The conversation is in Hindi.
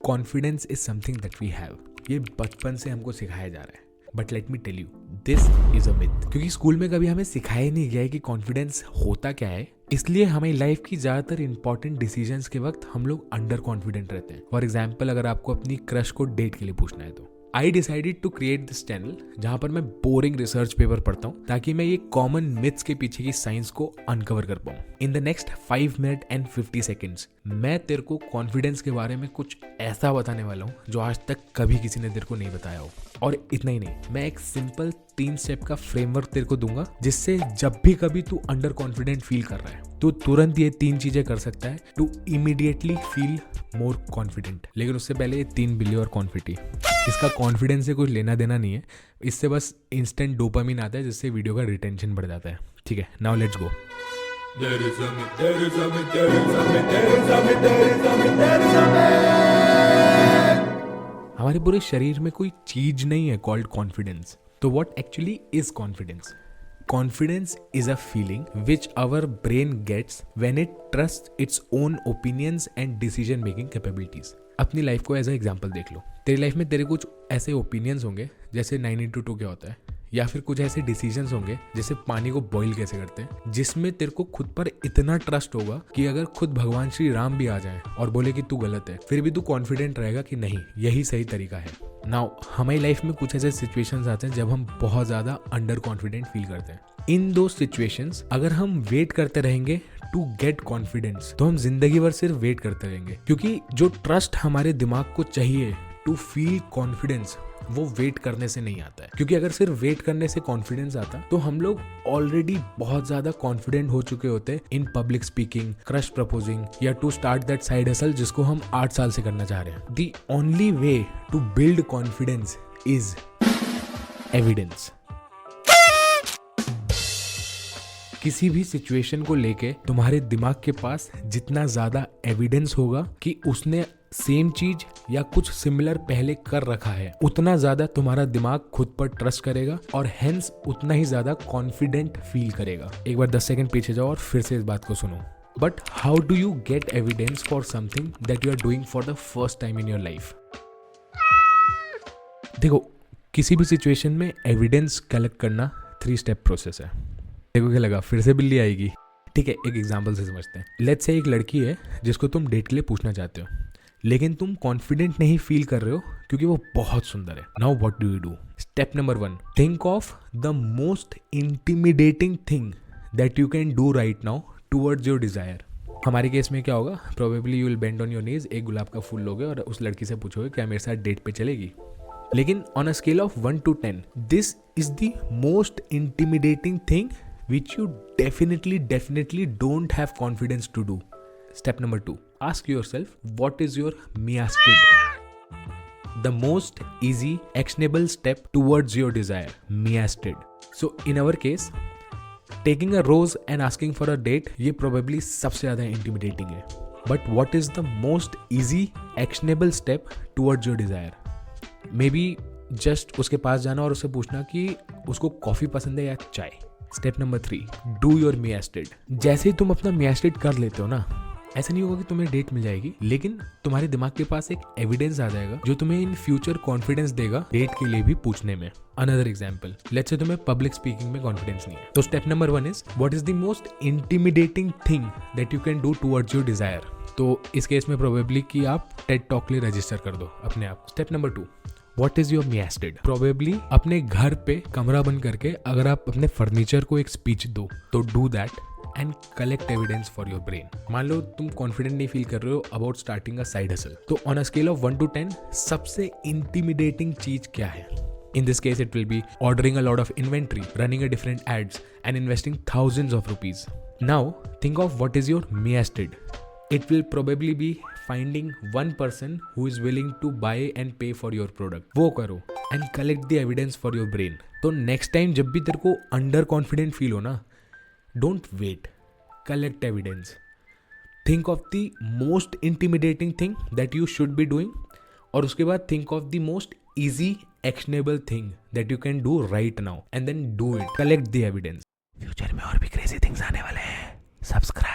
Confidence is something that we have, ये बचपन से हमको सिखाया जा रहा है। But let me tell you, this is a myth, क्योंकि स्कूल में कभी हमें सिखाया नहीं गया है कि कॉन्फिडेंस होता क्या है। इसलिए हमें लाइफ की ज्यादातर इंपॉर्टेंट डिसीजंस के वक्त हम लोग अंडर कॉन्फिडेंट रहते हैं। फॉर एग्जाम्पल, अगर आपको अपनी क्रश को डेट के लिए पूछना है तो I decided to create this channel जहां पर मैं बोरिंग रिसर्च पेपर पढ़ता हूं ताकि मैं ये कॉमन मिथ्स के पीछे की साइंस को अनकवर कर पाऊं। In the next 5 minute and 50 seconds मैं तेरे को कॉन्फिडेंस के बारे में कुछ ऐसा बताने वाला हूं जो आज तक कभी किसी ने तेरे को नहीं बताया हो। और इतना ही नहीं, मैं एक सिंपल 3 स्टेप का फ्रेमवर्क तेरे को दूंगा जिससे जब भी कभी तू अंडर कॉन्फिडेंट फील कर रहा है तो तुरंत ये 3 चीजें कर सकता है to immediately feel more confident. लेकिन उससे पहले ये 3 बिल्ली और कॉन्फिटी, इसका कॉन्फिडेंस से कुछ लेना देना नहीं है, इससे बस इंस्टेंट डोपामिन आता है जिससे वीडियो का रिटेंशन बढ़ जाता है। ठीक है, नाउ लेट्स गो। हमारे पूरे शरीर में कोई चीज नहीं है कॉल्ड कॉन्फिडेंस। तो what actually is confidence? Confidence is a feeling which our brain gets when it trusts its own opinions and decision making capabilities. अपनी लाइफ को एज ए एग्जाम्पल देख लो। तेरी लाइफ में तेरे कुछ ऐसे ओपिनियंस होंगे जैसे 9:2 क्या होता है, या फिर कुछ ऐसे डिसीजंस होंगे जैसे पानी को बॉईल कैसे करते हैं, जिसमें तेरे को खुद पर इतना ट्रस्ट होगा कि अगर खुद भगवान श्री राम भी आ जाए और बोले कि तू गलत है, फिर भी तू कॉन्फिडेंट रहेगा कि नहीं, यही सही तरीका है। नाउ हमारी लाइफ में कुछ ऐसे सिचुएशंस आते हैं जब हम बहुत ज्यादा अंडर कॉन्फिडेंट फील करते हैं। इन दो सिचुएशंस अगर हम वेट करते रहेंगे टू गेट कॉन्फिडेंस तो हम जिंदगी भर सिर्फ वेट करते रहेंगे, क्योंकि जो ट्रस्ट हमारे दिमाग को चाहिए टू फील कॉन्फिडेंस वो वेट करने से नहीं आता है। क्योंकि अगर सिर्फ वेट करने से कॉन्फिडेंस आता तो हम लोग ऑलरेडी बहुत ज्यादा कॉन्फिडेंट हो चुके होते in public speaking, crush proposing या to start that side hustle जिसको हम 8 साल से करना चाह रहे हैं। The only way to build confidence is evidence. किसी भी सिचुएशन को लेके तुम्हारे दिमाग के पास जितना ज्यादा एविडेंस होगा कि उसने सेम चीज या कुछ सिमिलर पहले कर रखा है, उतना ज्यादा तुम्हारा दिमाग खुद पर ट्रस्ट करेगा और हेंस उतना ही ज्यादा कॉन्फिडेंट फील करेगा। एक बार 10 सेकंड पीछे जाओ और फिर से इस बात को सुनो। But how do you get evidence for something that you are doing for the first time in your life? देखो, किसी भी सिचुएशन में एविडेंस कलेक्ट करना 3 स्टेप प्रोसेस है। देखो क्या लगा, फिर से बिल्ली आएगी। ठीक है, एक एग्जांपल से समझते हैं। लेट्स से एक लड़की है जिसको तुम डेट के लिए पूछना चाहते हो, लेकिन तुम कॉन्फिडेंट नहीं फील कर रहे हो क्योंकि वो बहुत सुंदर है। Now what do you do? Step number 1, think of the most intimidating thing that you can do right now towards your desire. हमारे केस में क्या होगा, probably you will bend on your knees, एक गुलाब का फूल लोगे और उस लड़की से पूछोगे क्या मेरे साथ डेट पे चलेगी। लेकिन on a scale of 1 to 10, this is the most intimidating thing which you definitely don't have confidence to do. Step number 2, ask yourself, what is your miasted? The most easy actionable step towards your desire, miasted. So in our case, taking a rose and asking for a date, ये probably सबसे ज़्यादा intimidating है. But what is the most easy actionable step towards your desire? Maybe just उसके पास जाना और उससे पूछना कि उसको कॉफी पसंद है या चाय। स्टेप नंबर 3, डू योर मियास्टेड। जैसे ही तुम अपना मियास्टेड कर लेते हो ना, ऐसा नहीं होगा कि तुम्हें डेट मिल जाएगी, लेकिन तुम्हारे दिमाग के पास एक एविडेंस आ जाएगा जो तुम्हें इन फ्यूचर कॉन्फिडेंस देगा डेट के लिए भी पूछने में। अनदर एग्जाम्पल, लेट्स से तुम्हें पब्लिक स्पीकिंग में कॉन्फिडेंस नहीं है, तो step number 1 is what is the most intimidating thing that you can do towards your desire. तो इस केस में प्रोबेबली कि आप टेड टॉक के लिए रजिस्टर कर दो अपने आप। Step number 2, What is your miasted? Probably अपने घर पे कमरा बंद करके अगर आप अपने फर्नीचर को एक स्पीच दो तो do that and collect evidence for your brain. मान लो तुम कॉन्फिडेंट नहीं फील कर रहे हो about starting a side hustle, तो on a scale of 1 to 10 सबसे इंटिमिडेटिंग चीज क्या है? In this case, it will be ordering a lot of inventory, running a different ads, and investing thousands of rupees. Now, think of what is your miasted. It will probably be finding one person who is willing to buy and pay for your product. वो करो and collect the evidence for your brain. तो next time जब भी तेरे को under confident feel हो ना, don't wait. Collect evidence. Think of the most intimidating thing that you should be doing, और उसके बाद think of the most easy actionable thing that you can do right now and then do it. Collect the evidence. Future में और भी crazy things आने वाले हैं. Subscribe.